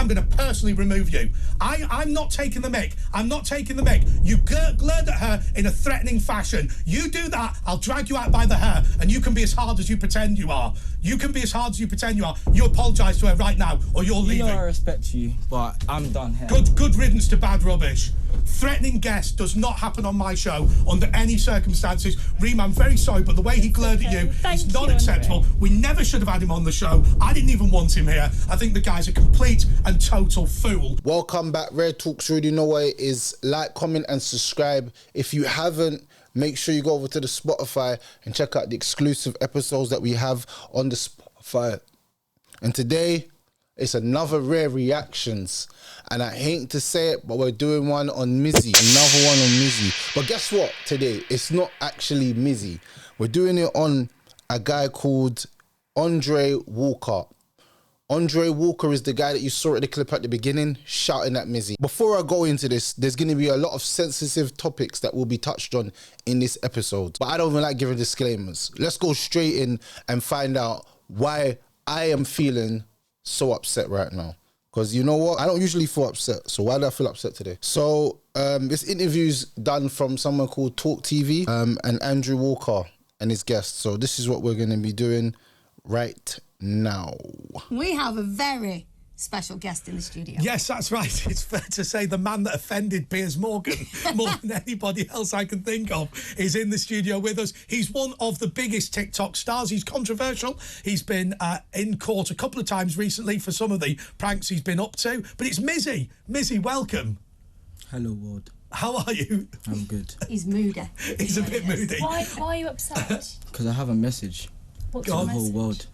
I'm going to personally remove you. I'm not taking the mic. I'm not taking the mic. You glared at her in a threatening fashion. You do that, I'll drag you out by the hair, and you can be as hard as you pretend you are. You can be as hard as you pretend you are. You apologise to her right now, or you're leaving. You know I respect you, but I'm done here. Good riddance to bad rubbish. Threatening guests does not happen on my show under any circumstances. Reem, I'm very sorry, but the way he glared at you is not acceptable. We never should have had him on the show. I didn't even want him here. I think the guy's a complete and total fool. Welcome back, Rare Talks. You already know what it is. Like, comment and subscribe. If you haven't, make sure you go over to the Spotify and check out the exclusive episodes that we have on the Spotify. And today, it's another Rare Reactions. And I hate to say it, but we're doing one on Mizzy. Another one on Mizzy. But guess what? Today, it's not actually Mizzy. We're doing it on a guy called Andre Walker. Andre Walker is the guy that you saw at the clip at the beginning, shouting at Mizzy. Before I go into this, there's going to be a lot of sensitive topics that will be touched on in this episode. But I don't even like giving disclaimers. Let's go straight in and find out why I am feeling so upset right now. Because you know what? I don't usually feel upset. So why do I feel upset today? So this interview's done from someone called Talk TV and Andrew Walker and his guest. So this is what we're going to be doing right now. We have a very special guest in the studio. Yes, that's right. It's fair to say the man that offended Piers Morgan more than anybody else I can think of is in the studio with us. He's one of the biggest TikTok stars. He's controversial. He's been in court a couple of times recently for some of the pranks he's been up to. But it's Mizzy. Mizzy, welcome. Hello, world. How are you? I'm good. He's moody. He's a bit moody. Why are you upset? Because I have a message What's to your the message? whole world.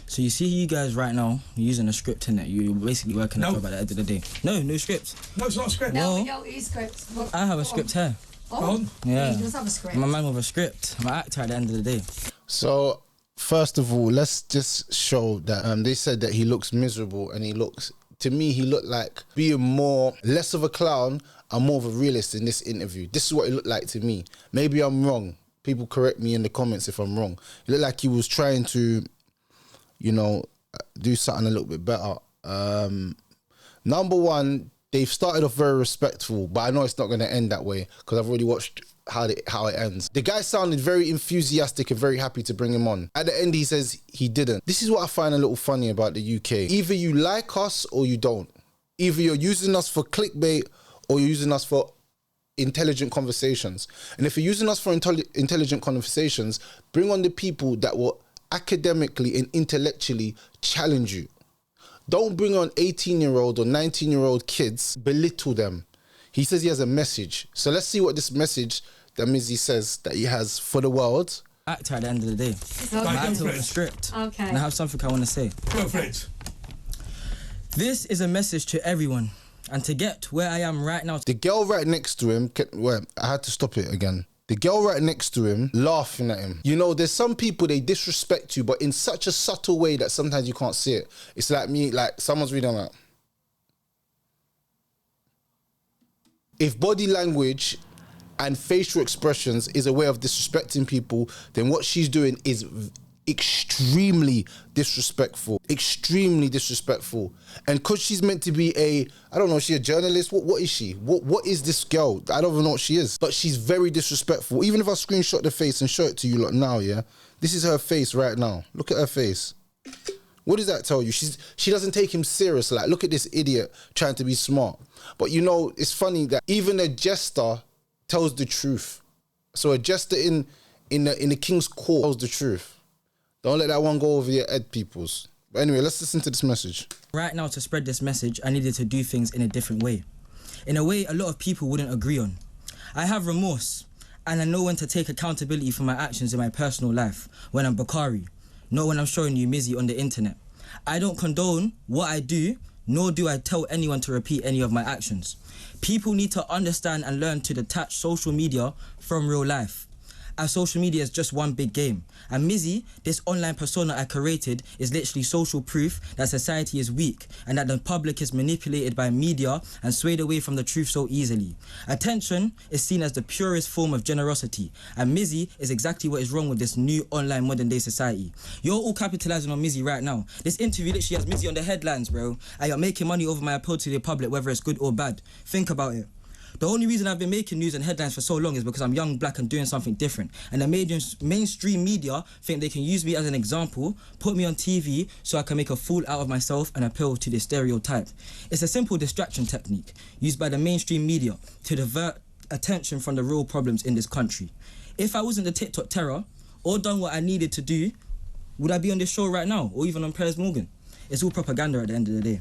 So you see you guys right now, you're using a script in it. You're basically working a job at the end of the day. No script. No, it's not a script. No, Well, we don't use scripts. Well, I have a script here. Oh, Go on. Yeah. he does have a script. I'm a man with a script. I'm an actor at the end of the day. So first of all, let's just show that they said that he looks miserable, and he looks, to me, he looked like being less of a clown and more of a realist in this interview. This is what it looked like to me. Maybe I'm wrong. People correct me in the comments if I'm wrong. It looked like he was trying to, you know, do something a little bit better. Number one, they've started off very respectful, but I know it's not going to end that way because I've already watched how it ends. The guy sounded very enthusiastic and very happy to bring him on. At the end, he says he didn't. This is what I find a little funny about the UK. Either you like us or you don't. Either you're using us for clickbait or you're using us for intelligent conversations. And if you're using us for intelligent conversations, bring on the people that will academically and intellectually challenge you. Don't bring on 18-year-old or 19-year-old kids, belittle them. He says he has a message. So let's see what this message that Mizzy says that he has for the world. Actor at the end of the day. Okay. I'm an actor with a script. Okay. And I have something I want to say. Go for it. This is a message to everyone. And to get where I am right now. The girl right next to him, I had to stop it again. The girl right next to him laughing at him. You know, there's some people, they disrespect you, but in such a subtle way that sometimes you can't see it. It's like me, like someone's reading that. If body language and facial expressions is a way of disrespecting people, then what she's doing is extremely disrespectful. Extremely disrespectful. And because she's meant to be I don't know, is she a journalist? What is she? What is this girl? I don't even know what she is. But she's very disrespectful. Even if I screenshot the face and show it to you lot now, yeah? This is her face right now. Look at her face. What does that tell you? She doesn't take him serious. Like, look at this idiot trying to be smart. But you know, it's funny that even a jester tells the truth. So a jester in the king's court tells the truth. Don't let that one go over your head, peoples. But anyway, let's listen to this message. Right now, to spread this message, I needed to do things in a different way. In a way a lot of people wouldn't agree on. I have remorse, and I know when to take accountability for my actions in my personal life, when I'm Bakari, not when I'm showing you Mizzy on the internet. I don't condone what I do, nor do I tell anyone to repeat any of my actions. People need to understand and learn to detach social media from real life. as social media is just one big game. And Mizzy, this online persona I created, is literally social proof that society is weak and that the public is manipulated by media and swayed away from the truth so easily. Attention is seen as the purest form of generosity, and Mizzy is exactly what is wrong with this new online modern day society. You're all capitalising on Mizzy right now. This interview literally has Mizzy on the headlines, bro, and you're making money over my appeal to the public, whether it's good or bad. Think about it. The only reason I've been making news and headlines for so long is because I'm young, black and doing something different. And the mainstream media think they can use me as an example, put me on TV so I can make a fool out of myself and appeal to this stereotype. It's a simple distraction technique used by the mainstream media to divert attention from the real problems in this country. If I wasn't the TikTok terror or done what I needed to do, would I be on this show right now or even on Piers Morgan? It's all propaganda at the end of the day.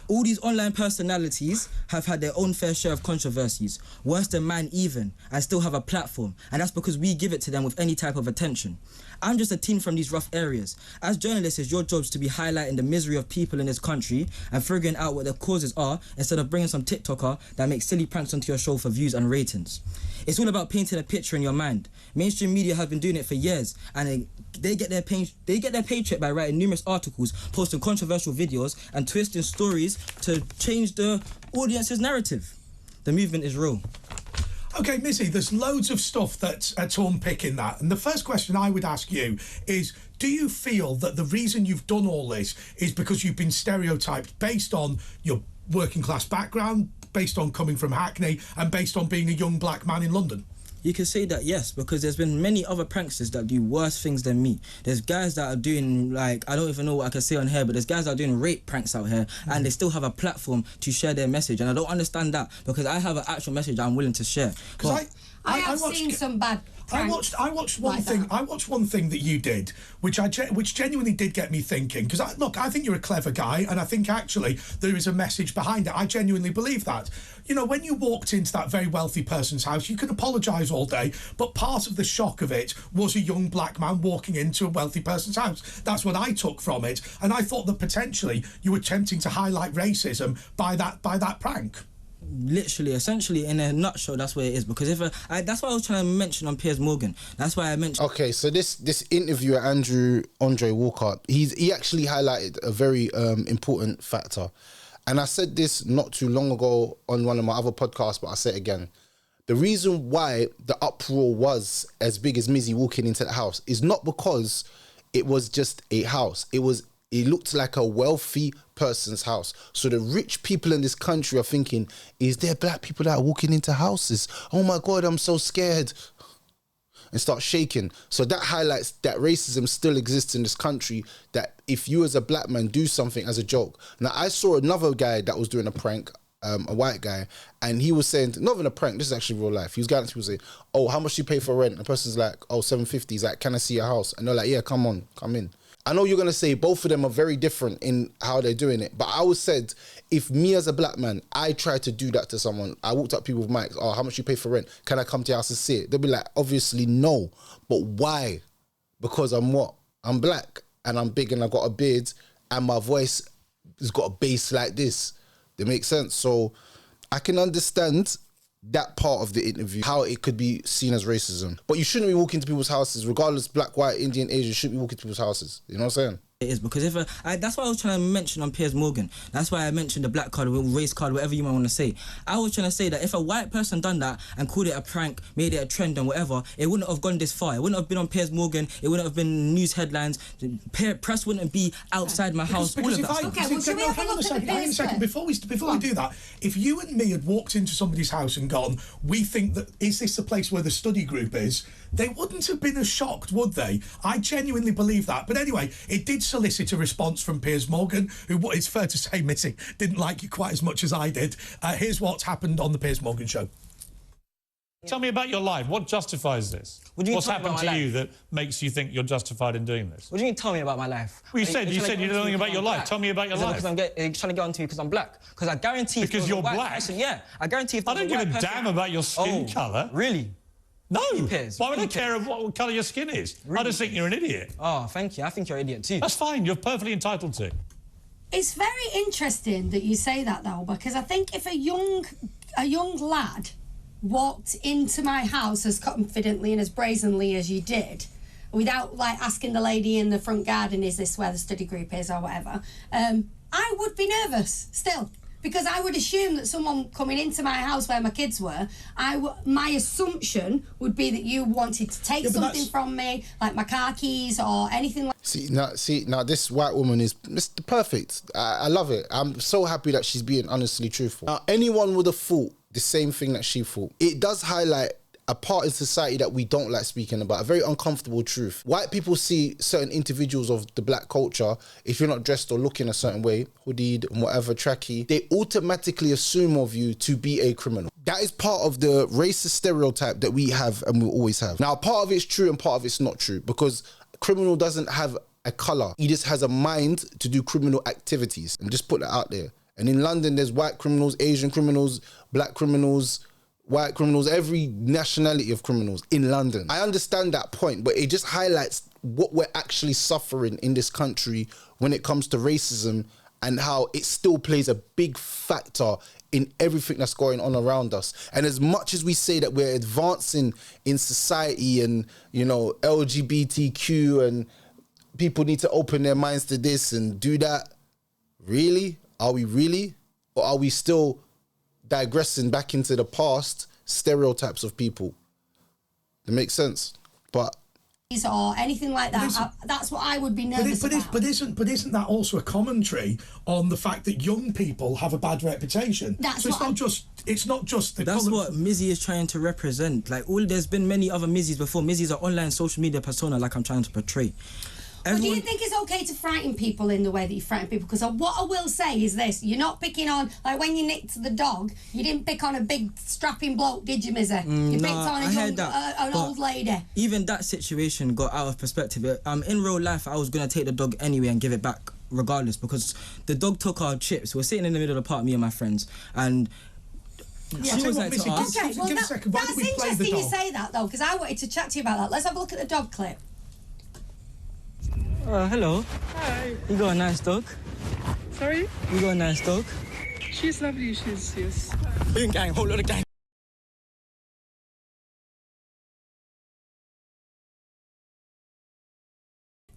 All these online personalities have had their own fair share of controversies, worse than mine even, and still have a platform, and that's because we give it to them with any type of attention. I'm just a teen from these rough areas. As journalists, it's your job to be highlighting the misery of people in this country and figuring out what their causes are instead of bringing some TikToker that makes silly pranks onto your show for views and ratings. It's all about painting a picture in your mind. Mainstream media have been doing it for years, and they get their paycheck by writing numerous articles, posting controversial videos, and twisting stories to change the audience's narrative. The movement is real. Okay, Mizzy, there's loads of stuff that's to unpick in that. And the first question I would ask you is, do you feel that the reason you've done all this is because you've been stereotyped based on your working class background, based on coming from Hackney, and based on being a young black man in London? You can say that, yes, because there's been many other pranksters that do worse things than me. There's guys that are doing, like, I don't even know what I can say on here, but there's guys that are doing rape pranks out here, and they still have a platform to share their message. And I don't understand that, because I have an actual message I'm willing to share. Because I have seen some bad pranks. I watched one thing. I watched one thing that you did, which genuinely did get me thinking. Because I think you're a clever guy, and I think actually there is a message behind it. I genuinely believe that. You know, when you walked into that very wealthy person's house, you can apologise all day, but part of the shock of it was a young black man walking into a wealthy person's house. That's what I took from it, and I thought that potentially you were attempting to highlight racism by that prank. Literally, essentially, in a nutshell, that's what it is. Because that's what I was trying to mention on Piers Morgan. That's why I mentioned. Okay, so this interviewer, Andre Walcott, he actually highlighted a very important factor, and I said this not too long ago on one of my other podcasts, but I'll say it again. The reason why the uproar was as big as Mizzy walking into the house is not because it was just a house. It looked like a wealthy person's house. So the rich people in this country are thinking, is there black people that are walking into houses? Oh my God, I'm so scared. And start shaking. So that highlights that racism still exists in this country, that if you as a black man do something as a joke. Now, I saw another guy that was doing a prank, a white guy, and he was saying, not even a prank, this is actually real life. He was going to people saying, oh, how much do you pay for rent? And the person's like, oh, $750. He's like, can I see your house? And they're like, yeah, come on, come in. I know you're going to say both of them are very different in how they're doing it, but I always said, if me as a black man, I tried to do that to someone, I walked up people with mics, oh, how much you pay for rent? Can I come to your house and see it? They'll be like, obviously no. But why? Because I'm what? I'm black and I'm big and I've got a beard and my voice has got a bass like this. That makes sense. So I can understand that part of the interview, how it could be seen as racism. But you shouldn't be walking to people's houses, regardless, black, white, Indian, Asian, you shouldn't be walking to people's houses. You know what I'm saying? It is, because that's what I was trying to mention on Piers Morgan. That's why I mentioned the black card, race card, whatever you might want to say. I was trying to say that if a white person done that and called it a prank, made it a trend and whatever, it wouldn't have gone this far. It wouldn't have been on Piers Morgan. It wouldn't have been news headlines. The press wouldn't be outside my house. Because all of that. Okay, well, should we have a look at the hang on a second. Before we do that, if you and me had walked into somebody's house and gone, we think that, is this the place where the study group is? They wouldn't have been as shocked, would they? I genuinely believe that. But anyway, it did solicit a response from Piers Morgan, who, what it's fair to say, Mizzy, didn't like you quite as much as I did. Here's what's happened on the Piers Morgan show. Tell me about your life. What justifies this? What's happened to you that makes you think you're justified in doing this? What do you mean, tell me about my life? Well, you said you know nothing about your life. Tell me about your life. Because I'm trying to get onto you because I'm black. Because I guarantee... Because you're black? Person, yeah, I guarantee if I don't give a damn about your skin colour. Really? No. Why would I care of what colour your skin is? Really? I just think you're an idiot. Oh, thank you. I think you're an idiot too. That's fine. You're perfectly entitled to. It's very interesting that you say that, though, because I think if a young lad walked into my house as confidently and as brazenly as you did, without like asking the lady in the front garden, is this where the study group is or whatever, I would be nervous still. Because I would assume that someone coming into my house where my kids were, my assumption would be that you wanted to take something from me, like my car keys or anything like. See now, this white woman is Mr. Perfect. I love it. I'm so happy that she's being honestly truthful. Now, anyone would have thought the same thing that she thought. It does highlight a part in society that we don't like speaking about, a very uncomfortable truth. White people see certain individuals of the black culture, if you're not dressed or looking a certain way, hoodied and whatever, tracky, they automatically assume of you to be a criminal. That is part of the racist stereotype that we have and will always have. Now, part of it's true and part of it's not true, because a criminal doesn't have a colour. He just has a mind to do criminal activities, and just put that out there. And in London, there's white criminals, Asian criminals, black criminals, white criminals, every nationality of criminals in London. I understand that point, but it just highlights what we're actually suffering in this country when it comes to racism, and how it still plays a big factor in everything that's going on around us. And as much as we say that we're advancing in society and, you know, LGBTQ and people need to open their minds to this and do that, really? Are we really? Or are we still digressing back into the past stereotypes of people? That makes sense. But or anything like that, that's what I would be nervous about. But isn't that also a commentary on the fact that young people have a bad reputation? That's so it's not just the That's what Mizzy is trying to represent. Like, there's been many other Mizzys before. Mizzy's an online social media persona, like I'm trying to portray. But do you think it's okay to frighten people in the way that you frighten people? Because what I will say is this: you're not picking on, like when you nicked the dog, you didn't pick on a big strapping bloke, did you, Mizzy? You picked on an old lady. Even that situation got out of perspective. In real life, I was going to take the dog anyway and give it back regardless, because the dog took our chips. We're sitting in the middle of the park, me and my friends, and she was like to us... Okay, well, that's interesting you say that, though, because I wanted to chat to you about that. Let's have a look at the dog clip. Hello. Hi. You got a nice dog. Sorry? You got a nice dog. She's lovely, she's, yes. Gang, whole lot of gang.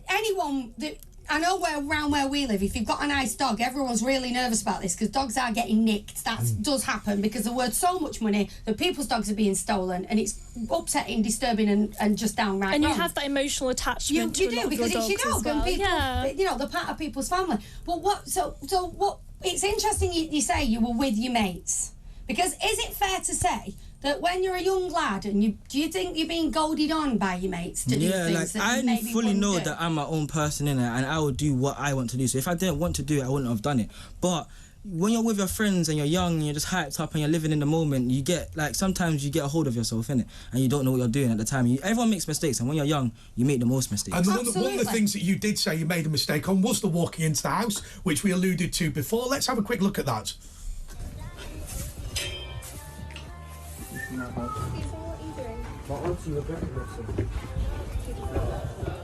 Anyone that... I know around where we live, if you've got a nice dog, everyone's really nervous about this because dogs are getting nicked. That does happen because they're worth so much money that people's dogs are being stolen, and it's upsetting, disturbing, and just downright and wrong. you have that emotional attachment to a lot of your dogs it's your dog, as well. and people, yeah. you know, they're part of people's family. But what? So what? It's interesting you say you were with your mates, because is it fair to say that when you're a young lad and do you think you're being goaded on by your mates to do things that I you maybe fully know do? that I'm my own person in it, and I would do what I want to do. So if I didn't want to do it, I wouldn't have done it. But when you're with your friends and you're young and you're just hyped up and you're living in the moment, you get, like, sometimes you get a hold of yourself, innit? And you don't know what you're doing at the time. Everyone makes mistakes, and when you're young, you make the most mistakes. And one of the things that you did say you made a mistake on was the walking into the house, which we alluded to before. Let's have a quick look at that.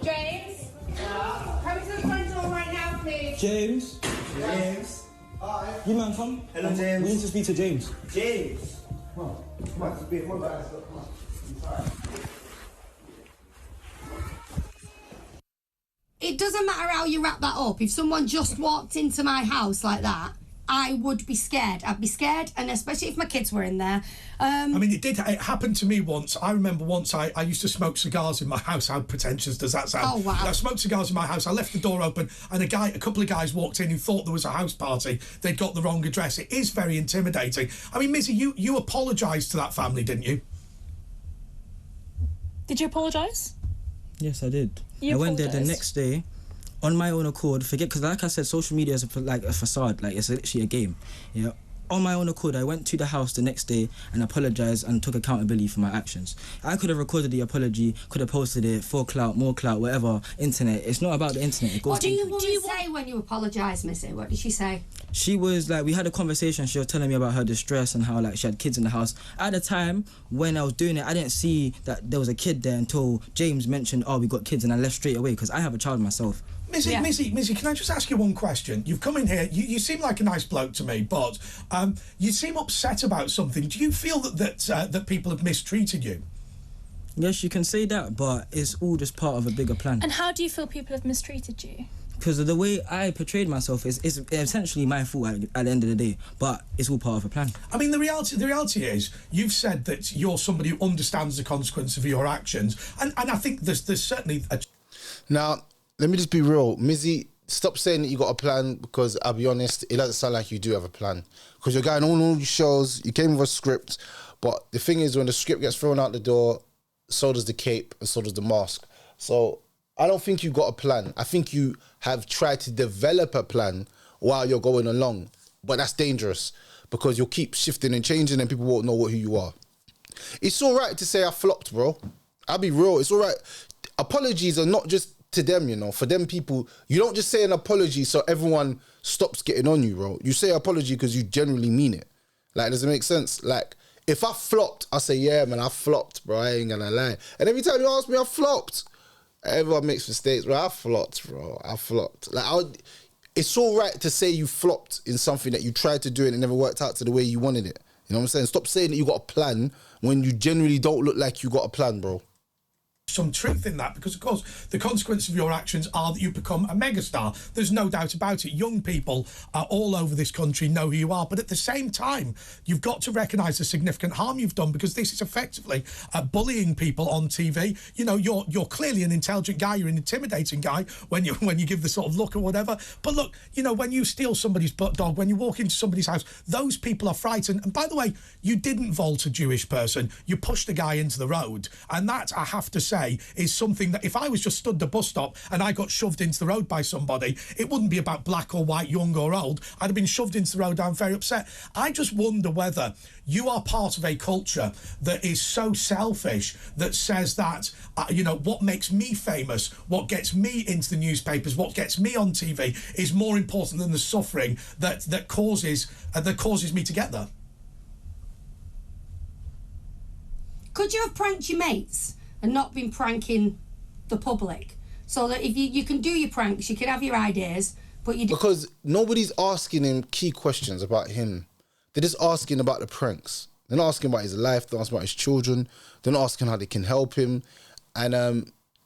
James? Come to the front door right now, please. James? James? Hi. You man, come. Hello, James. We need to speak to James. James? Come on. Come on, come on, guys. Come on. I'm sorry. It doesn't matter how you wrap that up. If someone just walked into my house like that, I would be scared. I'd be scared, and especially if my kids were in there. I mean, it happened to me once. I remember once I used to smoke cigars in my house. How pretentious does that sound? Oh, wow. I smoked cigars in my house. I left the door open, and a couple of guys walked in who thought there was a house party. They'd got the wrong address. It is very intimidating. I mean, Mizzy, you apologised to that family, didn't you? Did you apologise? Yes, I did. You I went there the apologised? next day on my own accord. Because like I said, social media is like a facade. Like, it's literally a game. Yeah. On my own accord, I went to the house the next day and apologised and took accountability for my actions. I could have recorded the apology, could have posted it for clout, more clout, whatever. Internet. It's not about the internet. It goes. What do you say when you apologise, Missy? What did she say? She was like, we had a conversation. She was telling me about her distress and how, like, she had kids in the house. At the time when I was doing it, I didn't see that there was a kid there until James mentioned, oh, we got kids, and I left straight away because I have a child myself. Mizzy, can I just ask you one question? You've come in here, you seem like a nice bloke to me, but you seem upset about something. Do you feel that people have mistreated you? Yes, you can say that, but it's all just part of a bigger plan. And how do you feel people have mistreated you? Because of the way I portrayed myself is essentially my fault at the end of the day, but it's all part of a plan. I mean, the reality is, you've said that you're somebody who understands the consequence of your actions, and I think there's certainly a... Now, let me just be real. Mizzy, stop saying that you got a plan, because I'll be honest, it doesn't sound like you do have a plan. Because you're going on all these shows, you came with a script, but the thing is, when the script gets thrown out the door, so does the cape and so does the mask. So I don't think you got a plan. I think you have tried to develop a plan while you're going along, but that's dangerous because you'll keep shifting and changing and people won't know who you are. It's all right to say I flopped, bro. I'll be real. It's all right. Apologies are not just to them, you know. For them people, you don't just say an apology so everyone stops getting on you, bro. You say apology because you generally mean it. Like, does it make sense? Like, if I flopped, I say, yeah, man, I flopped, bro. I ain't gonna lie. And every time you ask me, I flopped. Everyone makes mistakes, bro. I flopped, bro. I flopped. Like, it's all right to say you flopped in something that you tried to do and it never worked out to the way you wanted it. You know what I'm saying? Stop saying that you got a plan when you generally don't look like you got a plan, bro. Some truth in that, because of course the consequence of your actions are that you become a megastar. There's no doubt about it. Young people all over this country know who you are, but at the same time you've got to recognise the significant harm you've done, because this is effectively bullying people on TV. You know, you're clearly an intelligent guy, you're an intimidating guy when you give the sort of look or whatever, but look, you know, when you steal somebody's butt dog, when you walk into somebody's house, those people are frightened. And by the way, you didn't vault a Jewish person, you pushed a guy into the road, and that, I have to say, is something that if I was just stood at the bus stop and I got shoved into the road by somebody, it wouldn't be about black or white, young or old. I'd have been shoved into the road. I'm very upset. I just wonder whether you are part of a culture that is so selfish, that says that, you know, what makes me famous, what gets me into the newspapers, what gets me on TV is more important than the suffering that causes me to get there. Could you have pranked your mates and not been pranking the public? So that if you can do your pranks, you can have your ideas, but you... Because nobody's asking him key questions about him. They're just asking about the pranks. They're not asking about his life, they're not asking about his children, they're not asking how they can help him. And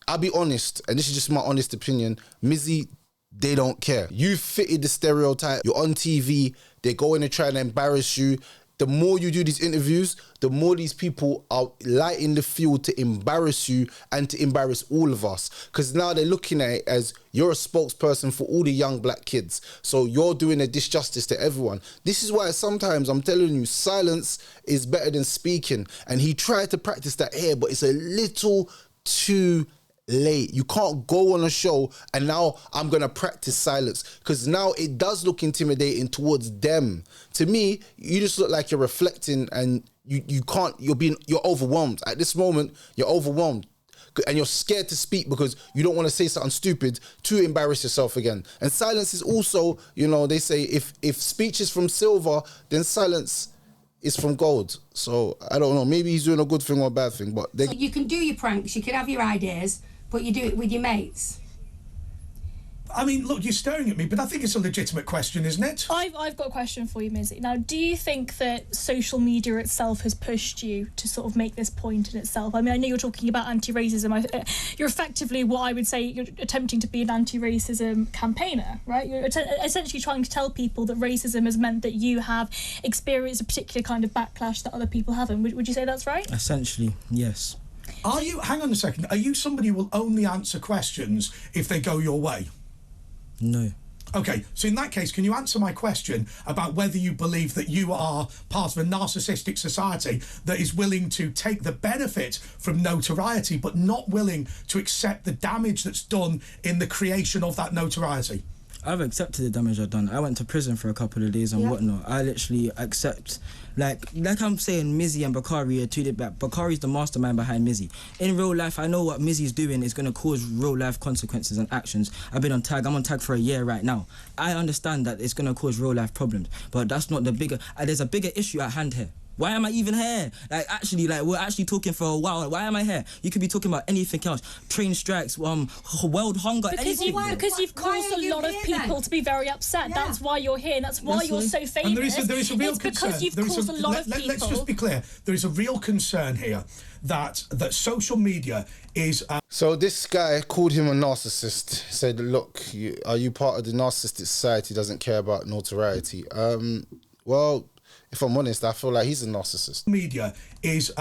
I'll be honest, and this is just my honest opinion, Mizzy, they don't care. You fitted the stereotype, you're on TV, they go in and try and embarrass you. The more you do these interviews, the more these people are lighting the field to embarrass you and to embarrass all of us. Because now they're looking at it as you're a spokesperson for all the young black kids. So you're doing a disjustice to everyone. This is why sometimes I'm telling you, silence is better than speaking. And he tried to practice that here, but it's a little too late. You can't go on a show and now I'm gonna practice silence, because now it does look intimidating towards them. To me, you just look like you're reflecting and you're overwhelmed. At this moment, you're overwhelmed and you're scared to speak because you don't want to say something stupid to embarrass yourself again. And silence is also, you know, they say if speech is from silver, then silence is from gold. So I don't know, maybe he's doing a good thing or a bad thing, but so you can do your pranks, you can have your ideas, but you do it with your mates. I mean, look, you're staring at me, but I think it's a legitimate question, isn't it? I've got a question for you, Mizzy. Now, do you think that social media itself has pushed you to sort of make this point in itself? I mean, I know you're talking about anti-racism. You're effectively what I would say you're attempting to be an anti-racism campaigner, right? You're essentially trying to tell people that racism has meant that you have experienced a particular kind of backlash that other people haven't. Would you say that's right? Essentially, yes. Are you, hang on a second, are you somebody who will only answer questions if they go your way? No. Okay, so in that case, can you answer my question about whether you believe that you are part of a narcissistic society that is willing to take the benefit from notoriety but not willing to accept the damage that's done in the creation of that notoriety? I've accepted the damage I've done. I went to prison for a couple of days and whatnot. I literally accept, like I'm saying, Mizzy and Bakari are two different. Bakari's the mastermind behind Mizzy. In real life, I know what Mizzy's doing is going to cause real life consequences and actions. I've been on tag. I'm on tag for a year right now. I understand that it's going to cause real life problems, but that's not the bigger. There's a bigger issue at hand here. Why am I even here? Like, actually, like, we're actually talking for a while. Why am I here? You could be talking about anything else. Train strikes, world hunger, anything. Because you've caused a lot of people to be very upset. Yeah. That's why you're here. And that's why you're so famous. And there is a real it's concern. because you've caused a lot of people. Let's just be clear. There is a real concern here that social media is... So this guy called him a narcissist. Said, look, are you part of the narcissistic society doesn't care about notoriety? Well... If I'm honest, I feel like he's a narcissist. Media is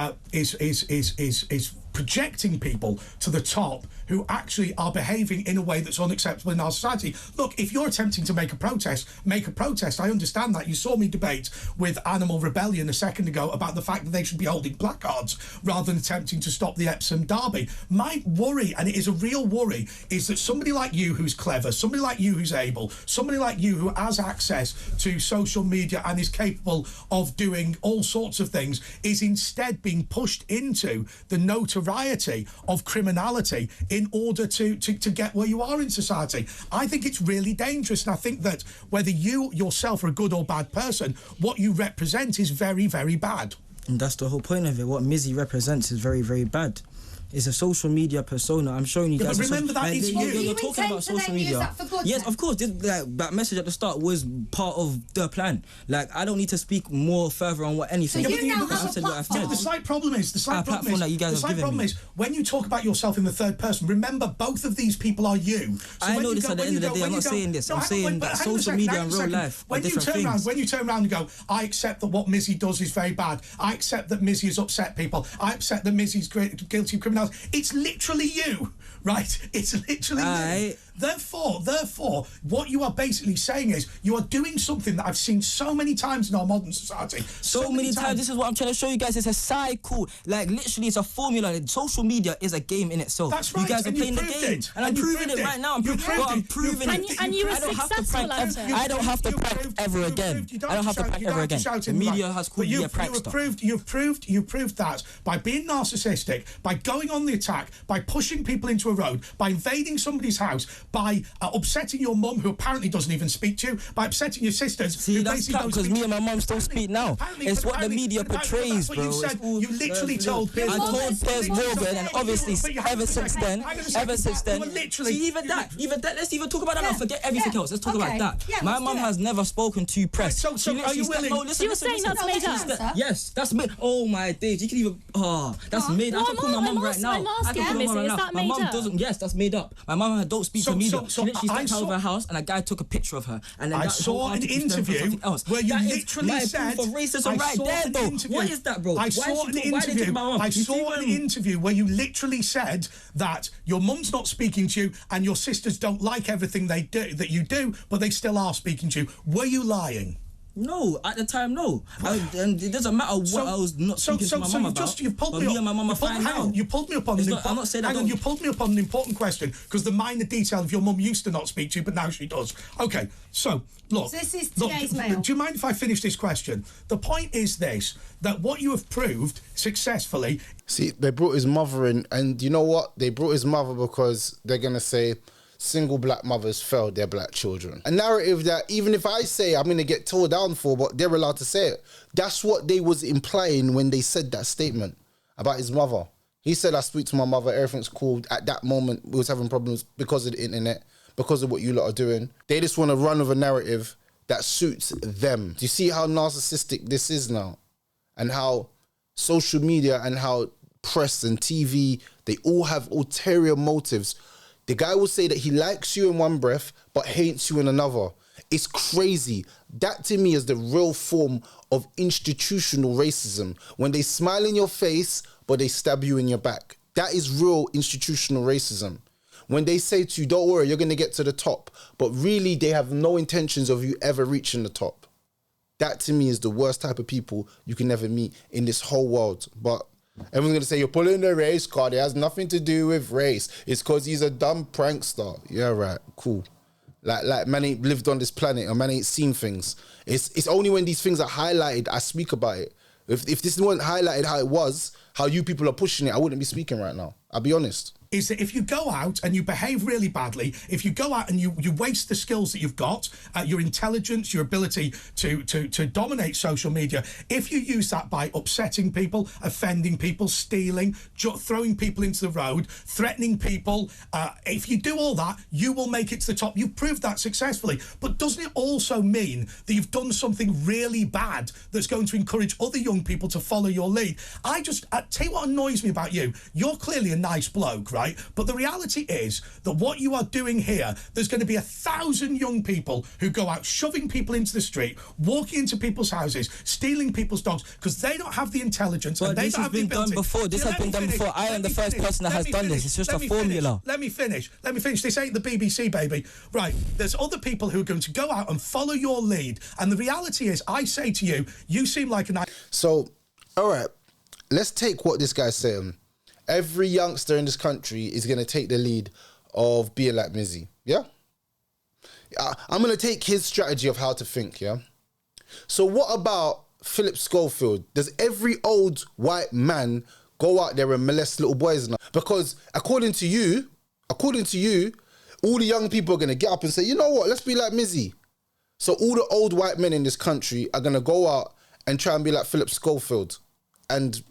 projecting people to the top who actually are behaving in a way that's unacceptable in our society. Look, if you're attempting to make a protest, make a protest. I understand that. You saw me debate with Animal Rebellion a second ago about the fact that they should be holding placards rather than attempting to stop the Epsom Derby. My worry, and it is a real worry, is that somebody like you who's clever, somebody like you who's able, somebody like you who has access to social media and is capable of doing all sorts of things, is instead being pushed into the notoriety of criminality in order to get where you are in society. I think it's really dangerous, and I think that whether you yourself are a good or bad person, what you represent is very, very bad. And that's the whole point of it. What Mizzy represents is very, very bad. It's a social media persona. I'm showing you guys. But remember that is you. You're talking about social media. Yes, of course. That message at the start was part of the plan. Like, I don't need to speak more further on what anything. So you now have a platform. The slight problem is when you talk about yourself in the third person. Remember, both of these people are you. So I know this at the end of the day. I'm not saying this. I'm saying that social media and real life are different things. When you turn around and go, I accept that what Mizzy does is very bad. I accept that Mizzy has upset people. I accept that Mizzy's guilty of criminality. It's literally you, right? It's literally you. Therefore, what you are basically saying is you are doing something that I've seen so many times in our modern society. So many times. This is what I'm trying to show you guys. It's a cycle. Like, literally, it's a formula. Social media is a game in itself. That's right. You guys are playing the game. And I'm proving it right now. I'm proving it. And you were successful at it. I don't have to prank ever again. I don't have to prank ever again. The media has called me a prankster. You've proved that by being narcissistic, by going on the attack, by pushing people into a road, by invading somebody's house, by upsetting your mum, who apparently doesn't even speak to you, by upsetting your sisters. See, that's because me and my mum still speak now. It's what the media portrays, bro. You literally told Piers Morgan. I told Piers Morgan, and obviously, ever since then, see, even that, let's even talk about that now. Forget everything else. Let's talk about that. My mum has never spoken to press. So are you willing? You're saying that's made up? Yes, that's made. Oh my days, you can even. That's made. I can call my mum right now. I can call my mum right now. My mum doesn't. Yes, that's made up. My mum don't speak to media. She literally stepped out of her house, and a guy took a picture of her. And then I saw an interview where you literally said, proof of racism right there, though. What is that, bro? I saw an interview where you literally said that your mum's not speaking to you and your sisters don't like everything they do that you do, but they still are speaking to you. Were you lying? No, at the time, no. And it doesn't matter what I was not speaking to my mum about. You pulled me and my mum are fine now. You pulled me up on you pulled me up on an important question, because the minor detail of your mum used to not speak to you, but now she does. Okay, so look. So this is today's mail. Do you mind if I finish this question? The point is this: that what you have proved successfully. See, they brought his mother in, and you know what? They brought his mother because they're gonna say single black mothers failed their black children. A narrative that even if I say I'm going to get tore down for, but they're allowed to say it. That's what they was implying when they said that statement about his mother. He said, I speak to my mother, everything's cool. At that moment, we was having problems because of the internet, because of what you lot are doing. They just want to run with a narrative that suits them. Do you see how narcissistic this is now? And how social media and how press and TV, they all have ulterior motives. The guy will say that he likes you in one breath, but hates you in another. It's crazy. That to me is the real form of institutional racism. When they smile in your face, but they stab you in your back. That is real institutional racism. When they say to you, don't worry, you're going to get to the top, but really they have no intentions of you ever reaching the top. That to me is the worst type of people you can ever meet in this whole world. But everyone's going to say, you're pulling the race card. It has nothing to do with race. It's because he's a dumb prankster. Yeah, right. Cool. Like man ain't lived on this planet, or man ain't seen things. It's only when these things are highlighted, I speak about it. If this wasn't highlighted how it was, how you people are pushing it, I wouldn't be speaking right now. I'll be honest. is that if you go out and you behave really badly, if you go out and you waste the skills that you've got, your intelligence, your ability to dominate social media, if you use that by upsetting people, offending people, stealing, throwing people into the road, threatening people, if you do all that, you will make it to the top. You've proved that successfully. But doesn't it also mean that you've done something really bad that's going to encourage other young people to follow your lead? I tell you what annoys me about you. You're clearly a nice bloke, right? But the reality is that what you are doing here, there's going to be 1,000 young people who go out shoving people into the street, walking into people's houses, stealing people's dogs, because they don't have the intelligence and they don't have the ability. This has been done before. I am the first person that has done this. It's just a formula. Let me finish. This ain't the BBC, baby. Right, there's other people who are going to go out and follow your lead. And the reality is, I say to you, you seem like a nice... So, all right, let's take what this guy's saying. Every youngster in this country is going to take the lead of being like Mizzy, yeah? I'm going to take his strategy of how to think, yeah? So what about Philip Schofield? Does every old white man go out there and molest little boys now? Because according to you, all the young people are going to get up and say, you know what, let's be like Mizzy. So all the old white men in this country are going to go out and try and be like Philip Schofield and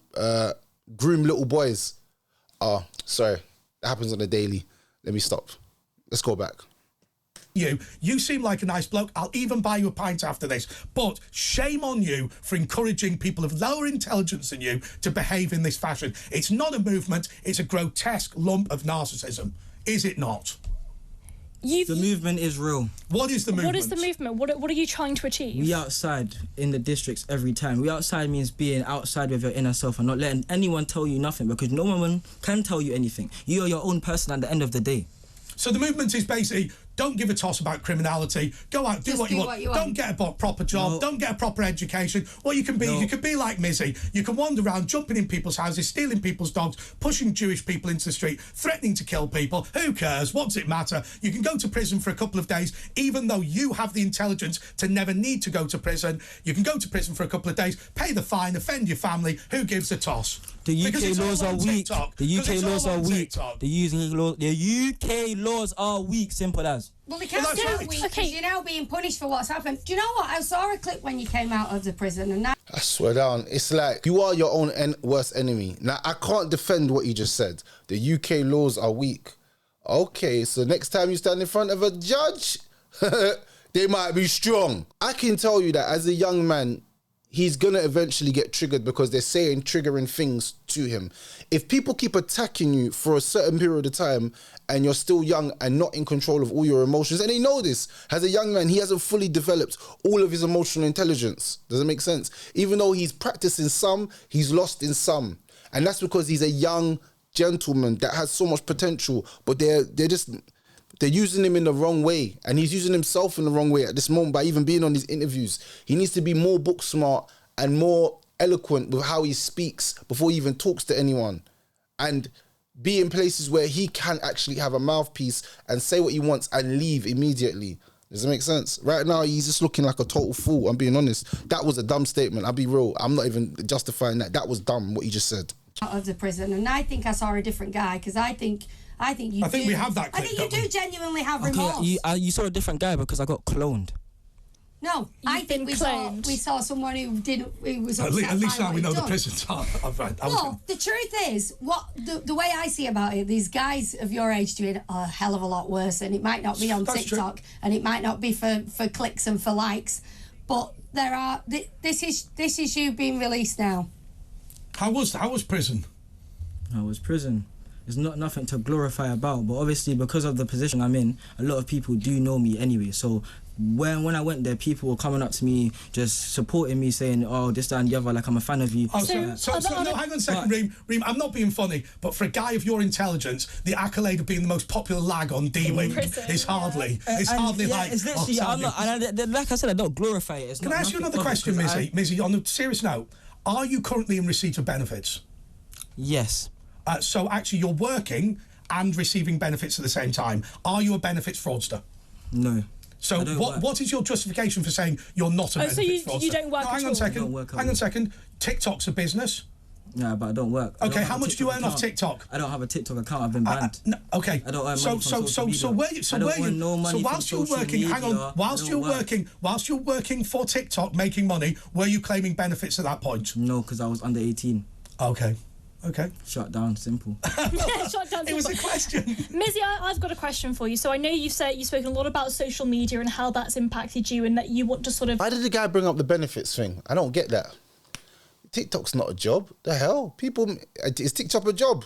groom little boys. Oh, sorry. That happens on a daily. Let me stop. Let's go back. You seem like a nice bloke. I'll even buy you a pint after this. But shame on you for encouraging people of lower intelligence than you to behave in this fashion. It's not a movement. It's a grotesque lump of narcissism. Is it not? The movement is real. What is the movement? What is the movement? What are you trying to achieve? We outside in the districts every time. We outside means being outside with your inner self and not letting anyone tell you nothing, because no one can tell you anything. You are your own person at the end of the day. So the movement is basically, don't give a toss about criminality. Go out, do what you want. Don't get a proper job. No. Don't get a proper education. What you can be, you can be like Mizzy. You can wander around, jumping in people's houses, stealing people's dogs, pushing Jewish people into the street, threatening to kill people. Who cares? What does it matter? You can go to prison for a couple of days, even though you have the intelligence to never need to go to prison. You can go to prison for a couple of days, pay the fine, offend your family. Who gives a toss? The UK laws are weak. The UK laws are weak. The UK laws are weak. Simple as. Well, they can't do weak because you're now being punished for what's happened. Do you know what? I saw a clip when you came out of the prison, and now I swear down, it's like you are your own worst enemy. Now, I can't defend what you just said. The UK laws are weak. Okay, so next time you stand in front of a judge, they might be strong. I can tell you that as a young man, he's going to eventually get triggered because they're saying triggering things to him. If people keep attacking you for a certain period of time and you're still young and not in control of all your emotions, and they know this, as a young man, he hasn't fully developed all of his emotional intelligence. Does it make sense? Even though he's practicing some, he's lost in some. And that's because he's a young gentleman that has so much potential, but they're using him in the wrong way, and he's using himself in the wrong way at this moment by even being on these interviews. He needs to be more book smart and more eloquent with how he speaks before he even talks to anyone, and be in places where he can actually have a mouthpiece and say what he wants and leave immediately. Does it make sense? Right now, he's just looking like a total fool. I'm being honest. That was a dumb statement. I'll be real. I'm not even justifying that. That was dumb, what he just said. Out of the prison, and I think I saw a different guy, because I think we have that clip. I think you do genuinely have remorse. You saw a different guy because I got cloned. No, I think we saw someone who was upset. At least now we know the prisons are. Well, the truth is, what the way I see about it, these guys of your age doing a hell of a lot worse, and it might not be on TikTok, and it might not be for clicks and for likes, but there are. This is you being released now. How was prison? How was prison? There's nothing to glorify about, but obviously because of the position I'm in, a lot of people do know me anyway. So when I went there, people were coming up to me, just supporting me, saying, "Oh, this, that, and the other, like I'm a fan of you." Oh, so no, hang on a second, Reem. I'm not being funny, but for a guy of your intelligence, the accolade of being the most popular lag on D-Wing is hardly. It's literally. I'm not, and like I said, I don't glorify it. Can I ask you another question, Mizzy? Mizzy, on a serious note, are you currently in receipt of benefits? Yes. So actually, you're working and receiving benefits at the same time. Are you a benefits fraudster? No. So what is your justification for saying you're not a benefits fraudster? So you don't work at all? Hang on a second. TikTok's a business. Yeah, but I don't work. Okay, how much do you earn off TikTok? I don't have a TikTok account. I've been banned. No, okay. I don't earn money from social media. Whilst you're working, hang on. Whilst you're working for TikTok, making money, were you claiming benefits at that point? No, because I was under 18. Okay. Okay. Shut down, simple. Shut down, it was a question. Mizzy, I've got a question for you. So I know you've spoken a lot about social media and how that's impacted you and that you want to sort of... Why did the guy bring up the benefits thing? I don't get that. TikTok's not a job. The hell? Is TikTok a job?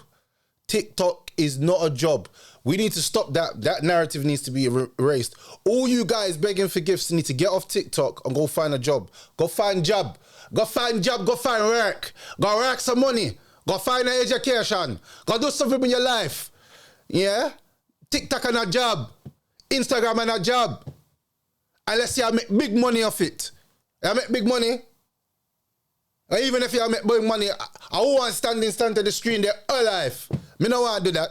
TikTok is not a job. We need to stop that. That narrative needs to be erased. All you guys begging for gifts need to get off TikTok and go find a job. Go find job. Go find job. Go find work. Go work some money. Go find an education. Go do something in your life. Yeah? TikTok and a job. Instagram and a job. Unless you make big money off it. You make big money. And even if you make big money, I want to stand to the screen there all life. Me no want to do that.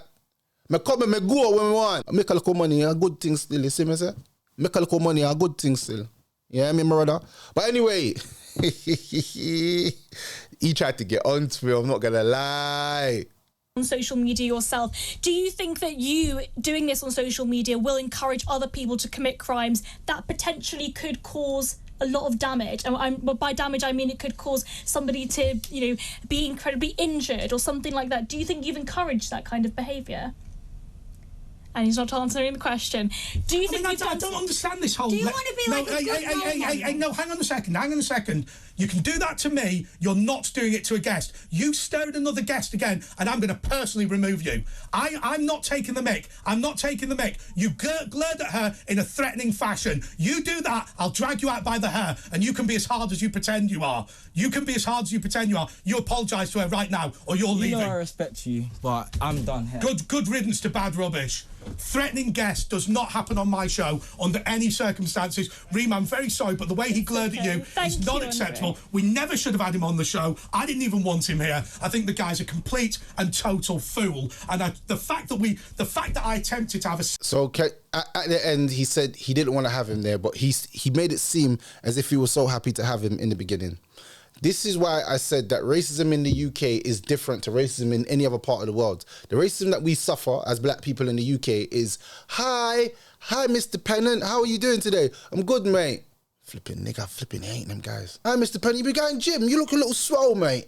Me come and me go when me want. Make a little money, a good thing still. You see me say? Make a little money, a good thing still. Yeah, me brother. But anyway, he tried to get onto me. I'm not gonna lie. On social media yourself, do you think that you doing this on social media will encourage other people to commit crimes that potentially could cause a lot of damage? And by damage, I mean it could cause somebody to, be incredibly injured or something like that. Do you think you've encouraged that kind of behaviour? And he's not answering the question. Do you think? I don't understand this whole. Do you want to be like a good role model? No, hang on a second. You can do that to me. You're not doing it to a guest. You stare at another guest again, and I'm going to personally remove you. I'm not taking the mick. I'm not taking the mick. You glared at her in a threatening fashion. You do that, I'll drag you out by the hair, and you can be as hard as you pretend you are. You can be as hard as you pretend you are. You apologise to her right now, or you're leaving. I respect you, but I'm done here. Good riddance to bad rubbish. Threatening guests does not happen on my show under any circumstances. Reem, I'm very sorry, but the way he glared at you is not acceptable. We never should have had him on the show. I didn't even want him here. I think the guy's a complete and total fool. And the fact that I attempted to have a... So at the end, he said he didn't want to have him there, but he made it seem as if he was so happy to have him in the beginning. This is why I said that racism in the UK is different to racism in any other part of the world. The racism that we suffer as black people in the UK is, hi, Mr. Pennant, how are you doing today? I'm good, mate. Flipping nigga, hating them guys. Hi, Mr. Pennant, you been going gym? You look a little swole, mate.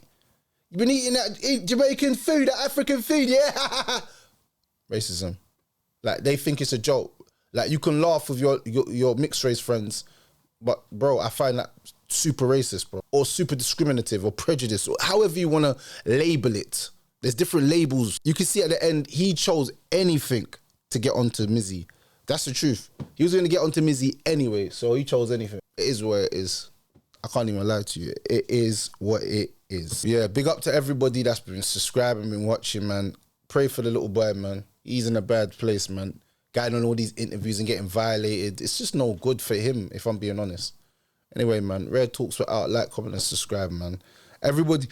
You been eating that Jamaican food, that African food, yeah? Racism. Like, they think it's a joke. Like, you can laugh with your mixed race friends, but, bro, I find that super racist, bro, or super discriminative or prejudice, or however you want to label it. There's different labels. You can see at the end, he chose anything to get onto Mizzy. That's the truth. He was going to get onto Mizzy anyway, so he chose anything. It is what it is. I can't even lie to you. It is what it is. Yeah, big up to everybody that's been subscribing, been watching, man. Pray for the little boy, man. He's in a bad place, man. Getting on all these interviews and getting violated. It's just no good for him, if I'm being honest. Anyway, man, Rare Talks were out. Like, comment and subscribe, man. Everybody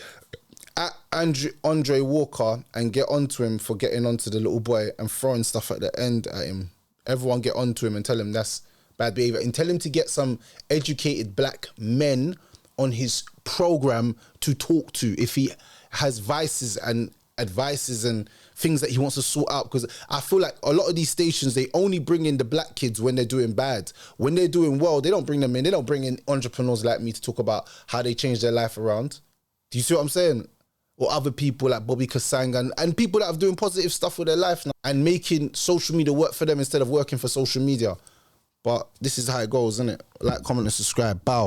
at Andre Walker and get onto him for getting onto the little boy and throwing stuff at the end at him. Everyone get onto him and tell him that's bad behaviour. And tell him to get some educated black men on his program to talk to if he has vices and advices and things that he wants to sort out, because I feel like a lot of these stations, they only bring in the black kids when they're doing bad. When they're doing well, they don't bring them in. They don't bring in entrepreneurs like me to talk about how they change their life around. Do you see what I'm saying? Or other people like Bobby Kasanga and people that are doing positive stuff with their life now and making social media work for them instead of working for social media. But this is how it goes, isn't it? Like, comment and subscribe. Bow.